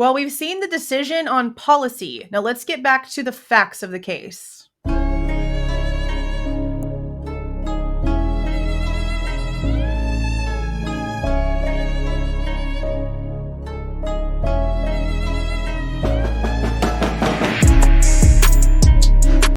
Well, we've seen the decision on policy. Now let's get back to the facts of the case.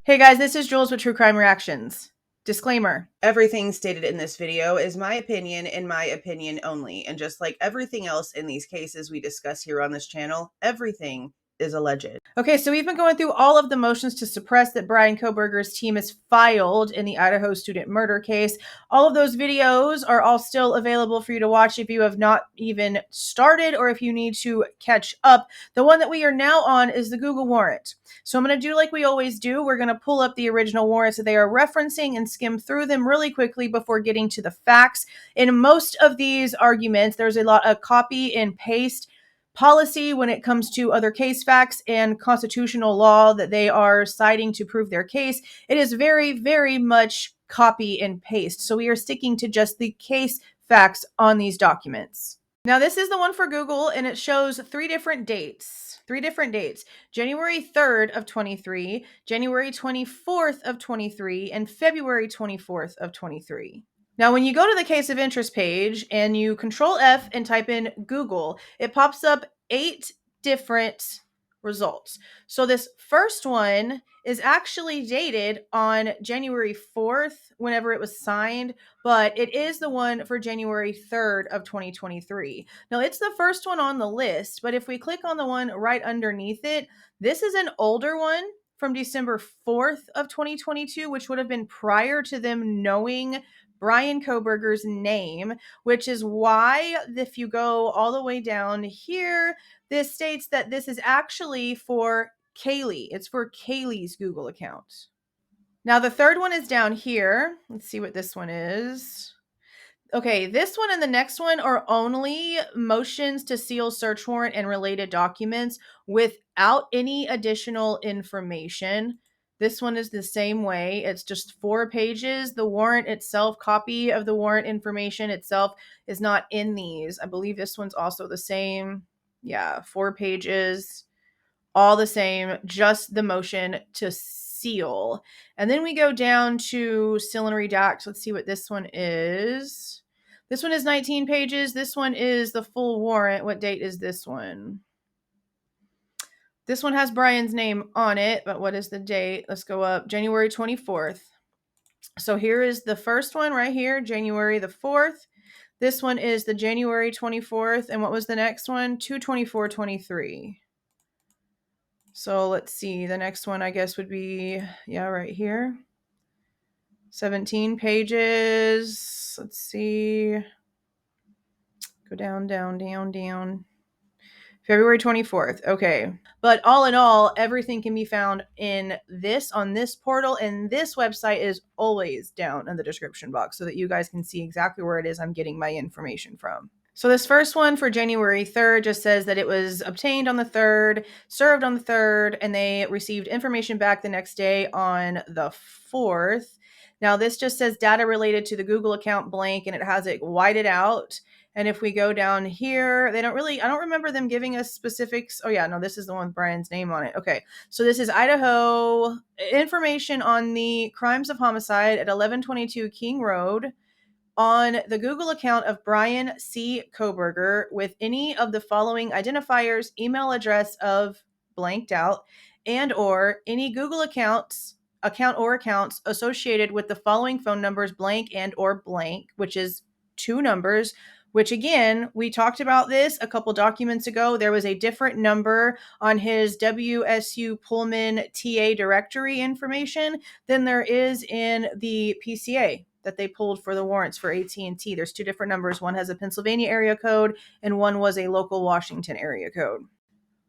Hey guys, this is Jules with True Crime Reactions. Disclaimer. Everything stated in this video is my opinion and my opinion only. And just like everything else in these cases we discuss here on this channel, everything is alleged. Okay, so we've been going through all of the motions to suppress that Bryan Kohberger's team has filed in the Idaho student murder case. All of those videos are all still available for you to watch if you have not even started or if you need to catch up. The one that we are now on is the Google warrant. So I'm going to do like we always do. We're going to pull up the original warrants that they are referencing and skim through them really quickly before getting to the facts. In most of these arguments, there's a lot of copy and paste policy when it comes to other case facts and constitutional law that they are citing to prove their case. It is very, very much copy and paste. So we are sticking to just the case facts on these documents. Now, this is the one for Google, and it shows three different dates. January 3rd of 23, January 24th of 23, and February 24th of 23. Now, when you go to the case of interest page and you Control F and type in Google, it pops up 8 different results. So this first one is actually dated on January 4th, whenever it was signed, but it is the one for January 3rd of 2023. Now, it's the first one on the list, but if we click on the one right underneath it, this is an older one from December 4th of 2022, which would have been prior to them knowing Bryan Kohberger's name, which is why if you go all the way down here, this states that this is actually for Kaylee. It's for Kaylee's Google account. Now, the third one is down here. Let's see what this one is. Okay, this one and the next one are only motions to seal search warrant and related documents without any additional information. This one is the same way. It's just 4 pages. The warrant itself, copy of the warrant information itself is not in these. I believe this one's also the same. Yeah, 4 pages, all the same, just the motion to seal. And then we go down to seal and redact. Let's see what this one is. This one is 19 pages. This one is the full warrant. What date is this one? This one has Bryan's name on it, but what is the date? Let's go up. January 24th. So here is the first one right here, January the 4th. This one is the January 24th. And what was the next one? 2/24/23. So let's see. The next one, I guess, would be, yeah, right here. 17 pages. Let's see. Go down, down, down, down. February 24th. Okay. But all in all, everything can be found in this, on this portal, and this website is always down in the description box so that you guys can see exactly where it is I'm getting my information from. So this first one for January 3rd just says that it was obtained on the 3rd, served on the 3rd, and they received information back the next day on the 4th. Now this just says data related to the Google account blank, and it has it whited out. And if we go down here, they don't really, I don't remember them giving us specifics. Oh yeah, no, this is the one with Bryan's name on it. Okay, so this is Idaho information on the crimes of homicide at 1122 King Road on the Google account of Bryan C. Kohberger with any of the following identifiers, email address of blanked out, and or any Google accounts associated with the following phone numbers blank and or blank, which is 2 numbers, which again, we talked about this a couple documents ago. There was a different number on his WSU Pullman TA directory information than there is in the PCA that they pulled for the warrants for AT&T. There's 2 different numbers. One has a Pennsylvania area code and one was a local Washington area code.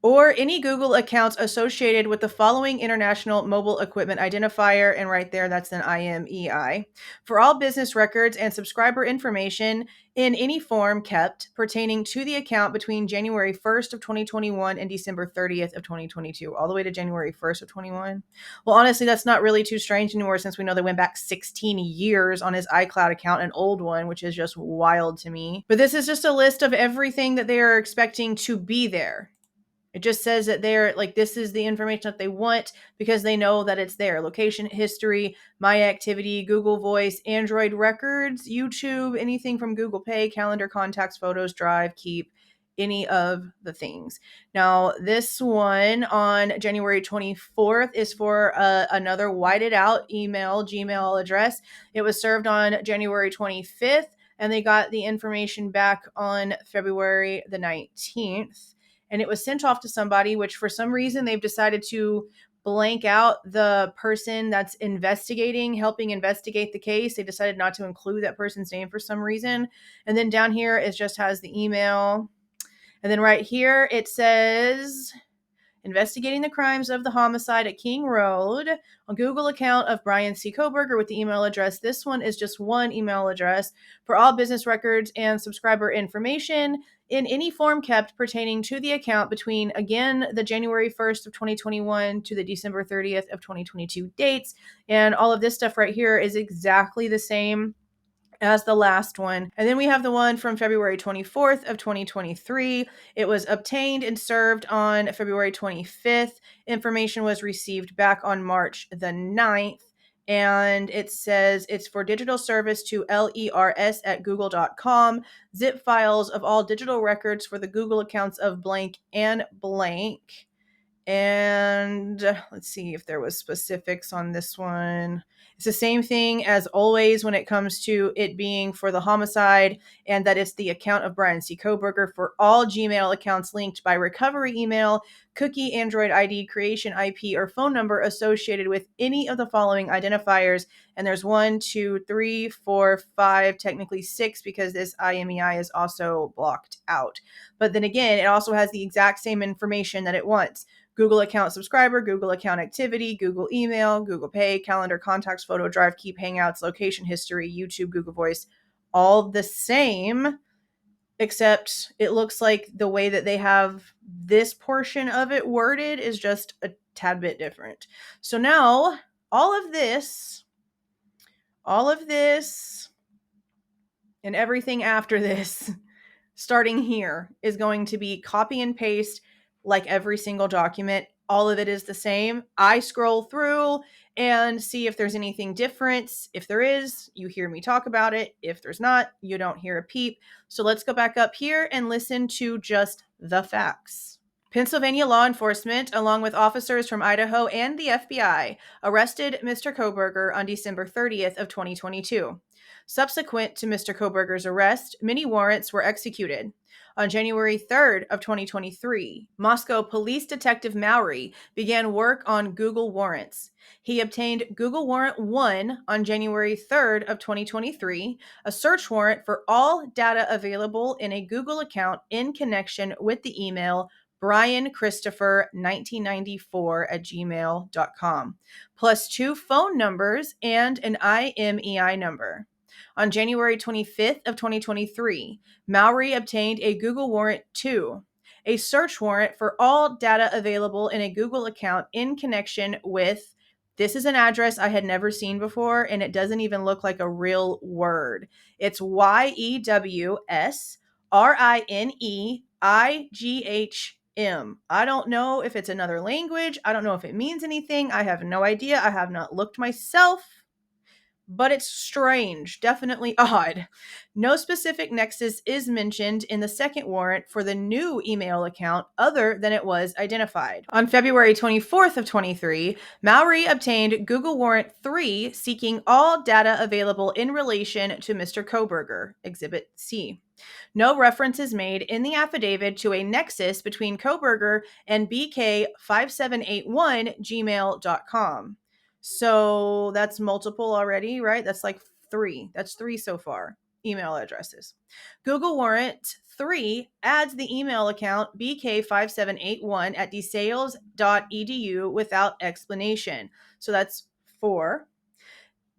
Or any Google accounts associated with the following international mobile equipment identifier, and right there, that's an IMEI, for all business records and subscriber information in any form kept pertaining to the account between January 1st of 2021 and December 30th of 2022, all the way to January 1st of 21. Well, honestly, that's not really too strange anymore since we know they went back 16 years on his iCloud account, an old one, which is just wild to me. But this is just a list of everything that they are expecting to be there. It just says that they're like, this is the information that they want because they know that it's there. Location, history, my activity, Google Voice, Android records, YouTube, anything from Google Pay, calendar, contacts, photos, Drive, Keep, any of the things. Now, this one on January 24th is for another whited out Gmail address. It was served on January 25th, and they got the information back on February the 19th. And it was sent off to somebody, which for some reason they've decided to blank out the person that's helping investigate the case. They decided not to include that person's name for some reason. And then down here, it just has the email. And then right here, it says, investigating the crimes of the homicide at King Road, on Google account of Bryan C. Kohberger with the email address. This one is just one email address for all business records and subscriber information in any form kept pertaining to the account between, again, the January 1st of 2021 to the December 30th of 2022 dates. And all of this stuff right here is exactly the same as the last one. And then we have the one from February 24th of 2023. It was obtained and served on February 25th. Information was received back on March the 9th. And it says it's for digital service to LERS@google.com. Zip files of all digital records for the Google accounts of blank and blank. And let's see if there was specifics on this one. It's the same thing as always when it comes to it being for the homicide, and that it's the account of Bryan C. Kohberger for all Gmail accounts linked by recovery email, cookie, Android ID, creation IP, or phone number associated with any of the following identifiers. And there's 1, 2, 3, 4, 5, technically 6, because this IMEI is also blocked out. But then again, it also has the exact same information that it wants. Google account subscriber, Google account activity, Google email, Google Pay, calendar, contacts, photo, Drive, Keep, Hangouts, location, history, YouTube, Google Voice, all the same, except it looks like the way that they have this portion of it worded is just a tad bit different. So now all of this, and everything after this, starting here, is going to be copy and paste like every single document. All of it is the same. I scroll through and see if there's anything different. If there is, you hear me talk about it. If there's not, you don't hear a peep. So let's go back up here and listen to just the facts. Pennsylvania law enforcement, along with officers from Idaho and the FBI, arrested Mr. Kohberger on December 30th of 2022. Subsequent to Mr. Kohberger's arrest, many warrants were executed. On January 3rd of 2023, Moscow Police Detective Mowry began work on Google Warrants. He obtained Google Warrant 1 on January 3rd of 2023, a search warrant for all data available in a Google account in connection with the email brianchristopher1994@gmail.com, plus 2 phone numbers and an IMEI number. On January 25th of 2023, Mowry obtained a Google Warrant 2, a search warrant for all data available in a Google account in connection with, this is an address I had never seen before, and it doesn't even look like a real word. It's YEWSRINEIGHM. I don't know if it's another language. I don't know if it means anything. I have no idea. I have not looked myself. But it's strange, definitely odd. No specific nexus is mentioned in the second warrant for the new email account other than it was identified. On February 24th of 23, Mowry obtained Google Warrant 3 seeking all data available in relation to Mr. Kohberger, Exhibit C. No reference is made in the affidavit to a nexus between Kohberger and BK5781gmail.com. So that's multiple already, right? That's like 3. That's 3 so far, email addresses. Google Warrant 3 adds the email account bk5781@desales.edu without explanation. So that's 4.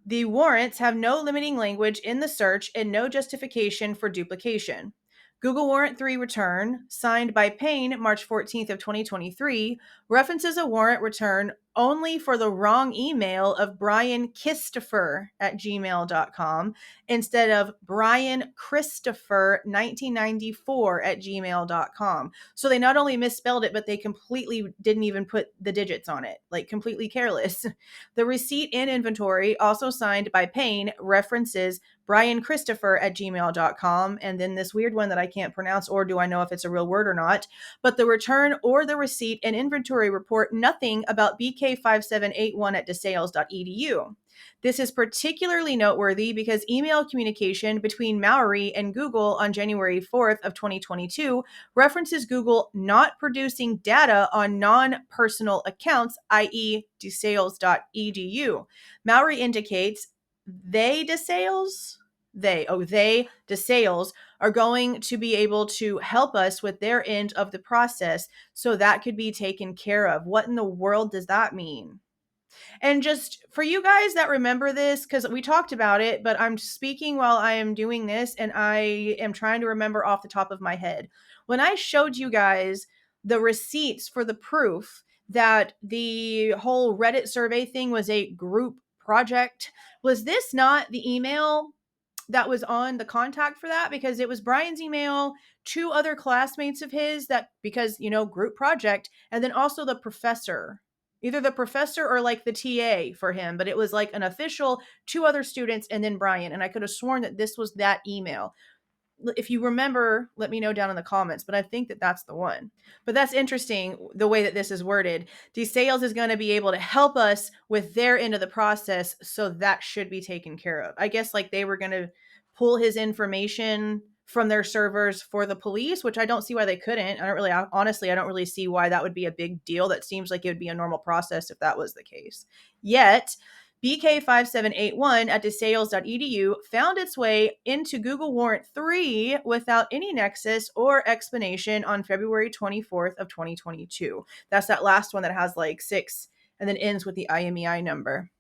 The warrants have no limiting language in the search and no justification for duplication. Google Warrant 3 return, signed by Payne March 14th of 2023, references a warrant return only for the wrong email of bryankistopher@gmail.com instead of bryanchristopher1994@gmail.com. So they not only misspelled it, but they completely didn't even put the digits on it, like completely careless. The receipt in inventory, also signed by Payne, references bryanchristopher@gmail.com, and then this weird one that I can't pronounce, or do I know if it's a real word or not, but the return or the receipt and inventory report nothing about BK5781@desales.edu. This is particularly noteworthy because email communication between Mowry and Google on January 4th of 2022 references Google not producing data on non-personal accounts, i.e. desales.edu. Mowry indicates DeSales are going to be able to help us with their end of the process, so that could be taken care of. What in the world does that mean? And just for you guys that remember this, because we talked about it, but I'm speaking while I am doing this and I am trying to remember off the top of my head. When I showed you guys the receipts for the proof that the whole Reddit survey thing was a group project, was this not the email that was on the contact for that? Because it was Bryan's email, two other classmates of his, that, because, group project, and then also the professor, either the professor or like the TA for him, but it was like an official, two other students, and then Bryan. And I could have sworn that this was that email. If you remember, let me know down in the comments, but I think that that's the one. But that's interesting, the way that this is worded. DeSales is going to be able to help us with their end of the process, so that should be taken care of. I guess like they were going to pull his information from their servers for the police, which I don't see why they couldn't. Honestly, I don't really see why that would be a big deal. That seems like it would be a normal process if that was the case. Yet, BK5781@desales.edu found its way into Google Warrant 3 without any nexus or explanation on February 24th of 2022. That's that last one that has like 6 and then ends with the IMEI number.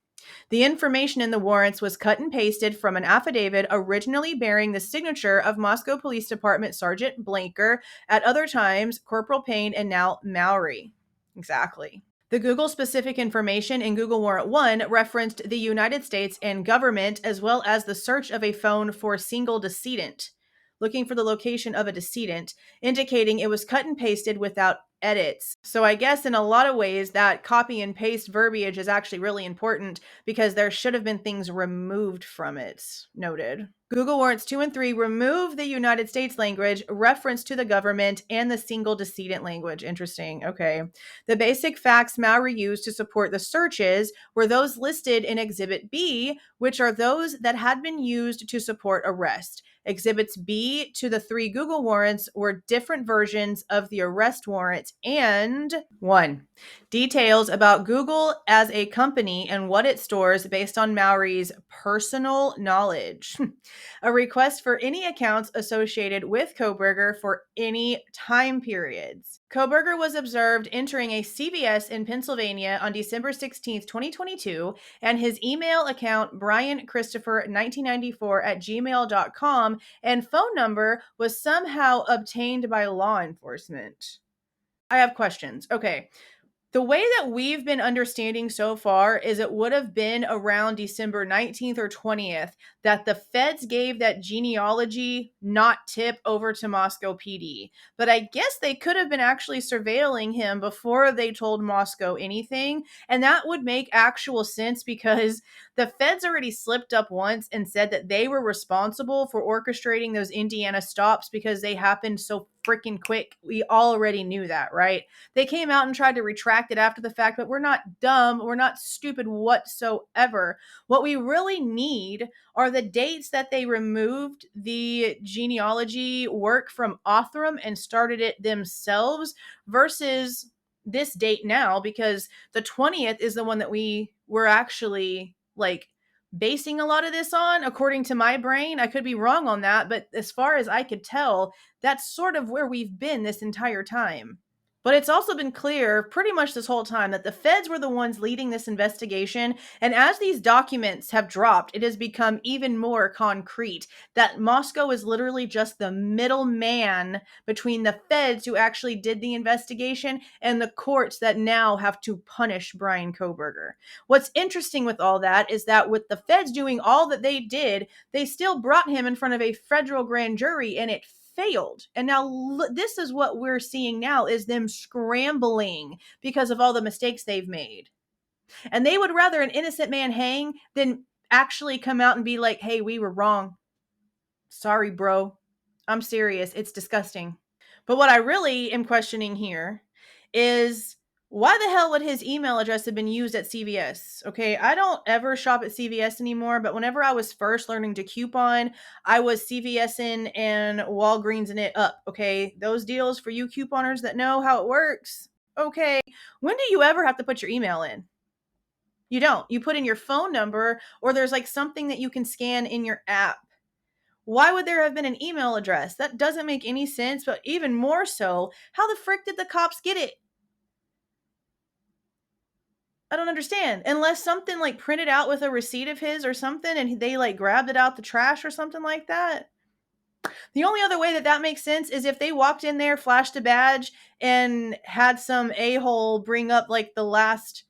The information in the warrants was cut and pasted from an affidavit originally bearing the signature of Moscow Police Department Sergeant Blanker, at other times Corporal Payne, and now Mowry. Exactly. The Google-specific information in Google Warrant 1 referenced the United States and government, as well as the search of a phone for a single decedent, looking for the location of a decedent, indicating it was cut and pasted without edits. So I guess in a lot of ways that copy and paste verbiage is actually really important, because there should have been things removed from it. Noted. Google Warrants 2 and 3 remove the United States language, reference to the government, and the single decedent language. Interesting. Okay. The basic facts Mowry used to support the searches were those listed in Exhibit B, which are those that had been used to support arrest. Exhibits B to the 3 Google warrants were different versions of the arrest warrant, and 1. Details about Google as a company and what it stores based on Mowry's personal knowledge. A request for any accounts associated with Kohberger for any time periods. Kohberger was observed entering a CVS in Pennsylvania on December 16, 2022, and his email account, bryanchristopher1994@gmail.com, and phone number was somehow obtained by law enforcement. I have questions. Okay. The way that we've been understanding so far is it would have been around December 19th or 20th that the feds gave that genealogy not tip over to Moscow PD. But I guess they could have been actually surveilling him before they told Moscow anything. And that would make actual sense, because the feds already slipped up once and said that they were responsible for orchestrating those Indiana stops because they happened so freaking quick. We already knew that, right? They came out and tried to retract it after the fact, but we're not dumb. We're not stupid whatsoever. What we really need are the dates that they removed the genealogy work from Othram and started it themselves, versus this date now, because the 20th is the one that we were actually like basing a lot of this on, according to my brain. I could be wrong on that, but as far as I could tell, that's sort of where we've been this entire time. But it's also been clear pretty much this whole time that the feds were the ones leading this investigation. And as these documents have dropped, it has become even more concrete that Moscow is literally just the middleman between the feds who actually did the investigation and the courts that now have to punish Bryan Kohberger. What's interesting with all that is that with the feds doing all that they did, they still brought him in front of a federal grand jury and it failed. And now this is what we're seeing now is them scrambling because of all the mistakes they've made. And they would rather an innocent man hang than actually come out and be like, hey, we were wrong. Sorry, bro. I'm serious. It's disgusting. But what I really am questioning here is why the hell would his email address have been used at CVS? Okay, I don't ever shop at CVS anymore, but whenever I was first learning to coupon, I was CVSing and Walgreensing it up. Okay, those deals for you couponers that know how it works. Okay, when do you ever have to put your email in? You don't. You put in your phone number, or there's like something that you can scan in your app. Why would there have been an email address? That doesn't make any sense, but even more so, how the frick did the cops get it? I don't understand. Unless something like printed out with a receipt of his or something and they like grabbed it out the trash or something like that. The only other way that makes sense is if they walked in there, flashed a badge, and had some a-hole bring up like the last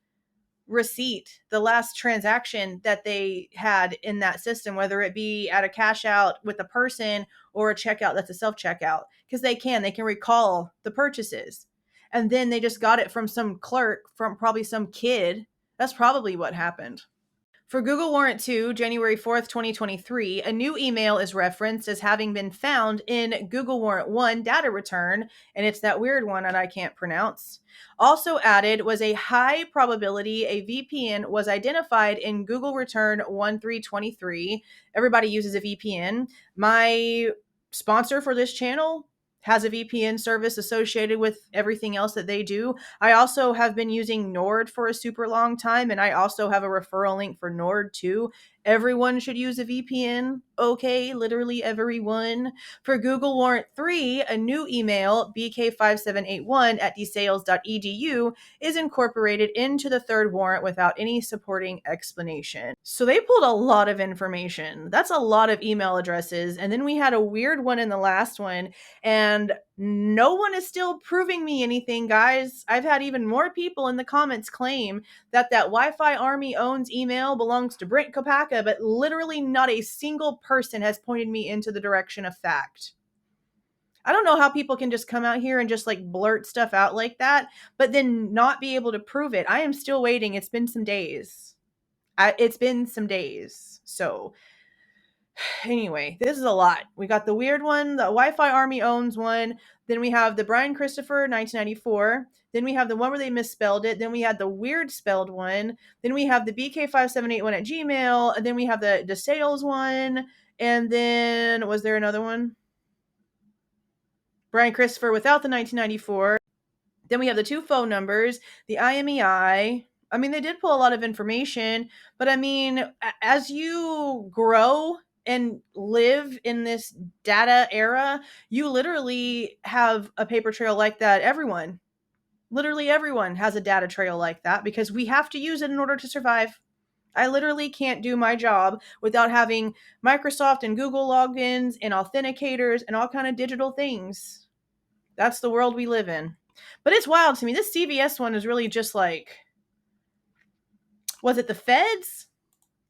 receipt, the last transaction that they had in that system, whether it be at a cash out with a person or a checkout that's a self-checkout, because they can recall the purchases. And then they just got it from some clerk, from probably some kid. That's probably what happened. For Google Warrant 2, January 4th, 2023, a new email is referenced as having been found in Google Warrant 1 data return, and it's that weird one that I can't pronounce. Also added was a high probability a VPN was identified in Google Return 1323. Everybody uses a VPN. My sponsor for this channel has a VPN service associated with everything else that they do. I also have been using Nord for a super long time, and I also have a referral link for Nord too. Everyone should use a VPN. Okay, literally everyone. For Google Warrant 3, a new email, bk5781@dsales.edu, is incorporated into the third warrant without any supporting explanation. So they pulled a lot of information. That's a lot of email addresses. And then we had a weird one in the last one, and no one is still proving me anything, guys. I've had even more people in the comments claim that Wi-Fi Army owns email belongs to Brent Kopaka, but literally not a single person has pointed me into the direction of fact. I don't know how people can just come out here and just like blurt stuff out like that, but then not be able to prove it. I am still waiting. It's been some days. So anyway, this is a lot. We got the weird one, the Wi-Fi Army owns one. Then we have the Bryan Christopher 1994. Then we have the one where they misspelled it. Then we had the weird spelled one. Then we have the BK5781 at Gmail. And then we have the sales one. And then was there another one? Bryan Christopher without the 1994. Then we have the two phone numbers, the IMEI. I mean, they did pull a lot of information, but I mean, as you grow and live in this data era, you literally have a paper trail like that. Literally everyone has a data trail like that because we have to use it in order to survive. I literally can't do my job without having Microsoft and Google logins and authenticators and all kind of digital things. That's the world we live in. But it's wild to me. This CVS one is really just like, was it the feds?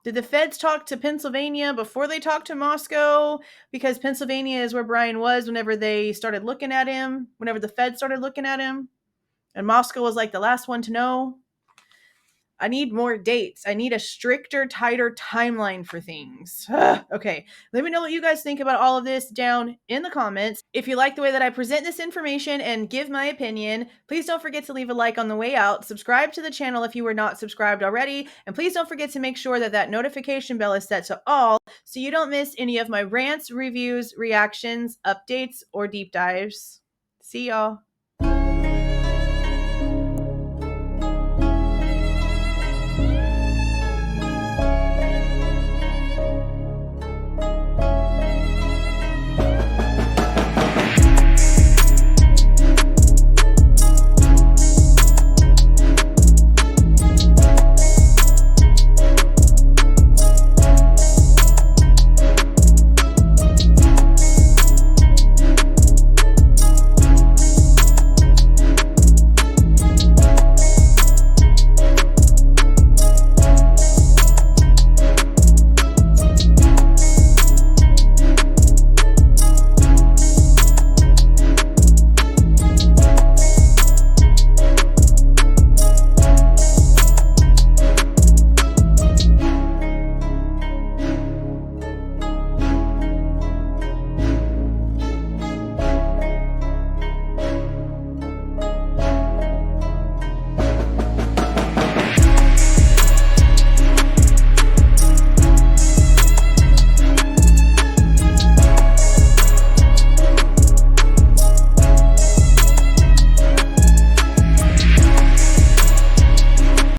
Did the feds talk to Pennsylvania before they talked to Moscow? Because Pennsylvania is where Bryan was whenever they started looking at him, whenever the feds started looking at him. And Moscow was like the last one to know. I need more dates. I need a stricter, tighter timeline for things. Okay, let me know what you guys think about all of this down in the comments. If you like the way that I present this information and give my opinion, please don't forget to leave a like on the way out. Subscribe to the channel if you were not subscribed already. And please don't forget to make sure that notification bell is set to all so you don't miss any of my rants, reviews, reactions, updates, or deep dives. See y'all.